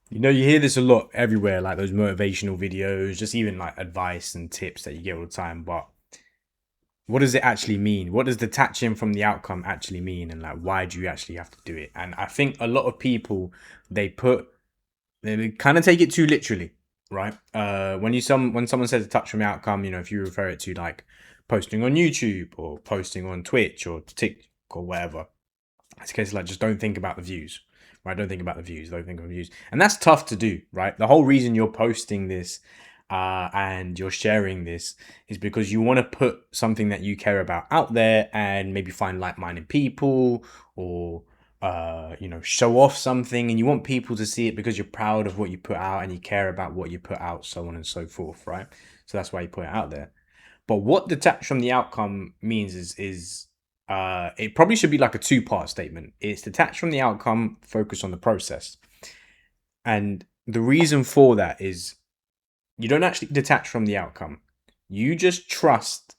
You know, you hear this a lot everywhere, like those motivational videos, just even like advice and tips that you get all the time. But what does it actually mean? What does detaching from the outcome actually mean? And like, why do you actually have to do it? And I think a lot of people, they put, they kind of take it too literally, right? When someone says detach from the outcome, you know, if you refer it to like posting on YouTube or posting on Twitch or TikTok or whatever, it's a case of like, just don't think about the views, right? Don't think about the views. Don't think of the views, and that's tough to do, right? The whole reason you're posting this and you're sharing this is because you want to put something that you care about out there and maybe find like-minded people or you know, show off something, and you want people to see it because you're proud of what you put out and you care about what you put out, so on and so forth, right? So that's why you put it out there. But what detach from the outcome means is it probably should be like a two-part statement. It's detached from the outcome, focus on the process. And the reason for that is you don't actually detach from the outcome. You just trust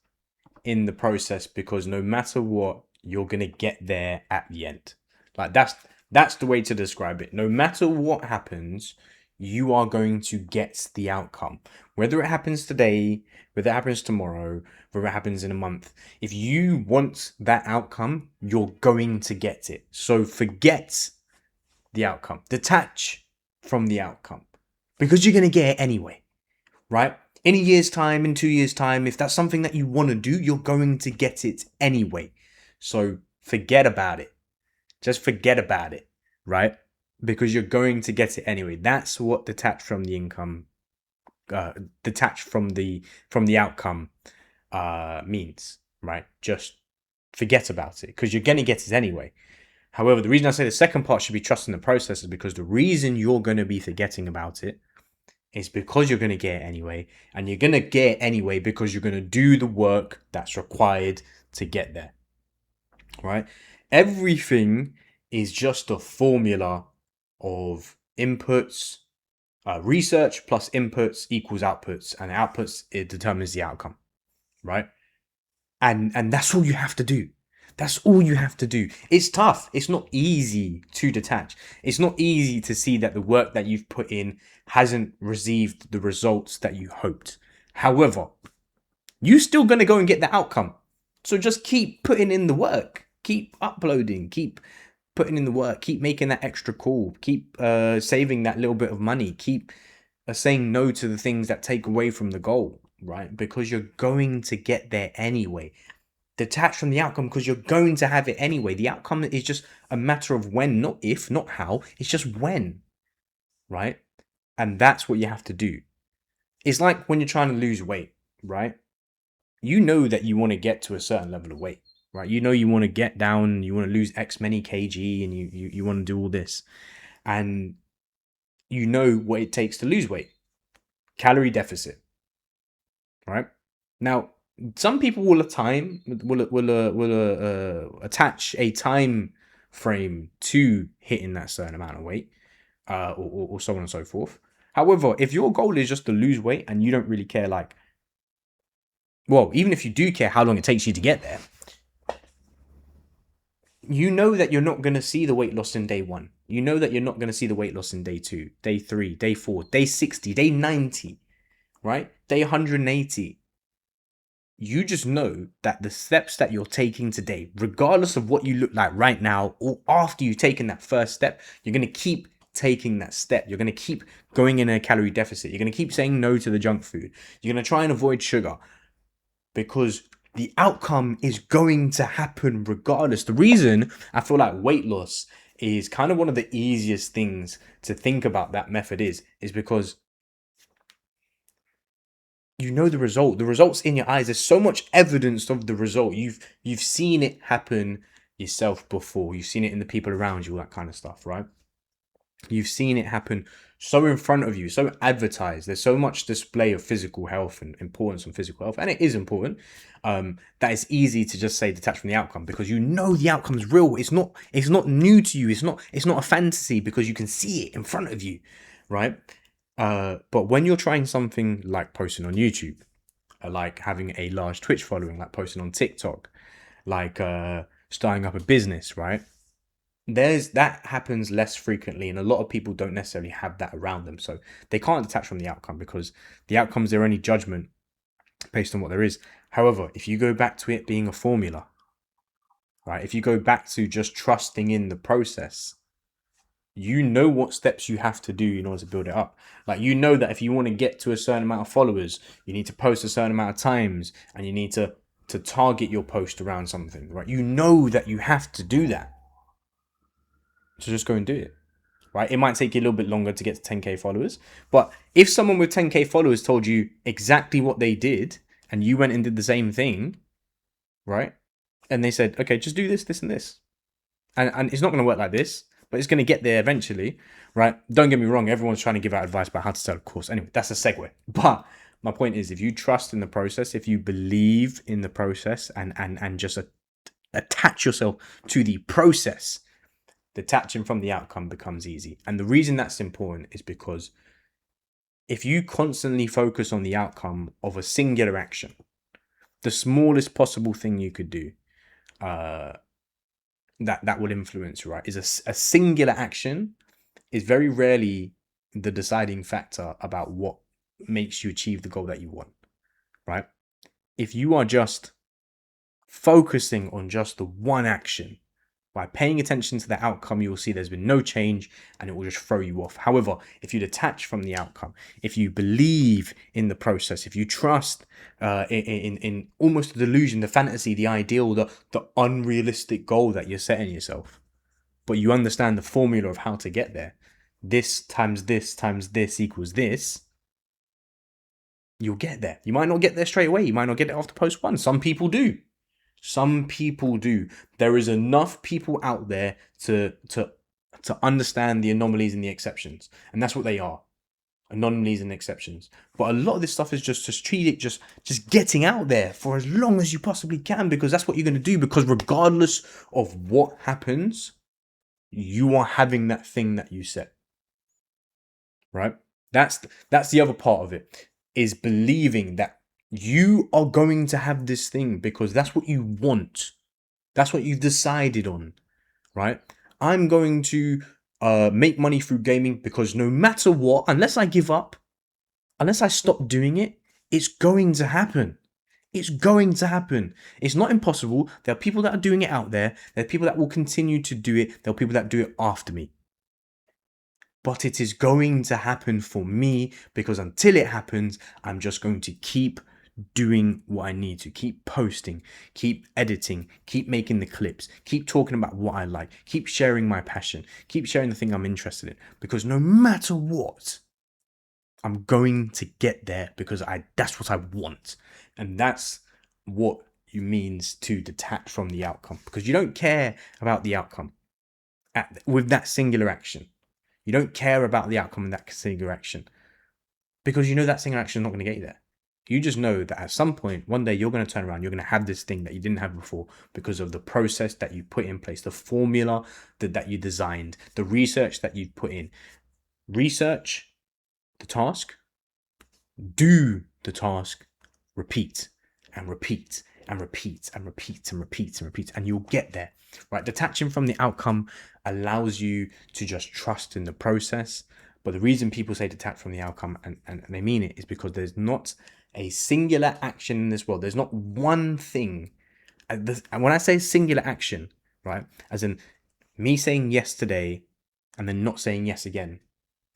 in the process because no matter what, you're gonna get there at the end. Like that's the way to describe it. No matter what happens, you are going to get the outcome. Whether it happens today, whether it happens tomorrow, whether it happens in a month. If you want that outcome, you're going to get it. So forget the outcome. Detach from the outcome. Because you're gonna get it anyway, right? In a year's time, in 2 years' time, if that's something that you want to do, you're going to get it anyway. So forget about it. Just forget about it, right? Because you're going to get it anyway. That's what uh, detached from the outcome means, right? Just forget about it because you're gonna get it anyway. However, the reason I say the second part should be trusting the process is because the reason you're going to be forgetting about it is because you're going to get it anyway. And you're going to get it anyway because you're going to do the work that's required to get there, right? Everything is just a formula of inputs, research plus inputs equals outputs, and outputs, it determines the outcome, right? And that's all you have to do. That's all you have to do. It's tough. It's not easy to detach. It's not easy to see that the work that you've put in hasn't received the results that you hoped. However, you're still going to go and get the outcome. So just keep putting in the work. Keep uploading. Keep putting in the work. Keep making that extra call. Keep saving that little bit of money. Keep saying no to the things that take away from the goal, right? Because you're going to get there anyway. Detach from the outcome because you're going to have it anyway. The outcome is just a matter of when, not if, not how. It's just when, right? And that's what you have to do. It's like when you're trying to lose weight, right? You know that you want to get to a certain level of weight, right? You know you want to get down, you want to lose X many kg, and you want to do all this. And you know what it takes to lose weight. Calorie deficit, right? Now, some people will attach a time frame to hitting that certain amount of weight, or so on and so forth. However, if your goal is just to lose weight and you don't really care, like, well, even if you do care how long it takes you to get there, you know that you're not going to see the weight loss in day one. You know that you're not going to see the weight loss in day two, day three, day four, day 60, day 90, right? Day 180. You just know that the steps that you're taking today, regardless of what you look like right now, or after you've taken that first step, you're going to keep taking that step. You're going to keep going in a calorie deficit. You're going to keep saying no to the junk food. You're going to try and avoid sugar because the outcome is going to happen regardless. The reason I feel like weight loss is kind of one of the easiest things to think about that method is because you know the result. The result's in your eyes. There's so much evidence of the result. You've seen it happen yourself before. You've seen it in the people around you, all that kind of stuff, right? You've seen it happen so in front of you, so advertised. There's so much display of physical health and importance on physical health, and it is important. That it's easy to just say detach from the outcome because you know the outcome's real. It's not new to you. It's not a fantasy because you can see it in front of you, right? But when you're trying something like posting on YouTube, like having a large Twitch following, like posting on TikTok, like starting up a business, right? that happens less frequently, and a lot of people don't necessarily have that around them, so they can't detach from the outcome because the outcome is their only judgment based on what there is. However, if you go back to it being a formula, right, if you go back to just trusting in the process, you know what steps you have to do in order to build it up. Like, you know that if you want to get to a certain amount of followers, you need to post a certain amount of times, and you need to target your post around something, right? You know that you have to do that. So just go and do it, right? It might take you a little bit longer to get to 10K followers, but if someone with 10K followers told you exactly what they did and you went and did the same thing, right? And they said, okay, just do this, this, and this. And it's not going to work like this, but it's going to get there eventually, right? Don't get me wrong. Everyone's trying to give out advice about how to sell a course. Anyway, that's a segue. But my point is, if you trust in the process, if you believe in the process and just attach yourself to the process, detaching from the outcome becomes easy. And the reason that's important is because if you constantly focus on the outcome of a singular action, the smallest possible thing you could do, that will influence you, right, is a singular action is very rarely the deciding factor about what makes you achieve the goal that you want, right? If you are just focusing on just the one action, by paying attention to the outcome, you will see there's been no change and it will just throw you off. However, if you detach from the outcome, if you believe in the process, if you trust in almost the delusion, the fantasy, the ideal, the unrealistic goal that you're setting yourself, but you understand the formula of how to get there, this times this equals this, you'll get there. You might not get there straight away. You might not get it after post one. Some people do. Some people do. There is enough people out there to understand the anomalies and the exceptions, and that's what they are, anomalies and exceptions. But a lot of this stuff is just treat it just getting out there for as long as you possibly can, because that's what you're going to do. Because regardless of what happens, you are having that thing that you set, right? That's the other part of it, is believing that you are going to have this thing because that's what you want. That's what you've decided on, right? I'm going to make money through gaming because no matter what, unless I give up, unless I stop doing it, it's going to happen. It's going to happen. It's not impossible. There are people that are doing it out there. There are people that will continue to do it. There are people that do it after me. But it is going to happen for me, because until it happens, I'm just going to keep doing what I need to, keep posting, keep editing, keep making the clips, keep talking about what I like, keep sharing my passion, keep sharing the thing I'm interested in, because no matter what, I'm going to get there because that's what I want. And that's what it means to detach from the outcome, because you don't care about the outcome with that singular action. You don't care about the outcome in that singular action because you know that single action is not going to get you there. You just know that at some point, one day, you're going to turn around, you're going to have this thing that you didn't have before because of the process that you put in place, the formula that you designed, the research that you put in. Research the task, do the task, repeat and repeat and repeat and repeat and repeat and repeat, and you'll get there, right? Detaching from the outcome allows you to just trust in the process. But the reason people say detach from the outcome, and they mean it, is because there's not a singular action in this world. There's not one thing. And when I say singular action, right, as in me saying yes today and then not saying yes again,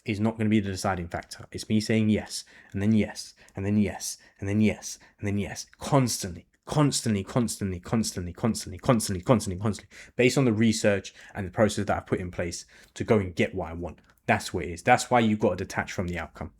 is not going to be the deciding factor. It's me saying yes, and then yes, and then yes, and then yes, and then yes, constantly, based on the research and the process that I've put in place to go and get what I want. That's what it is. That's why you've got to detach from the outcome.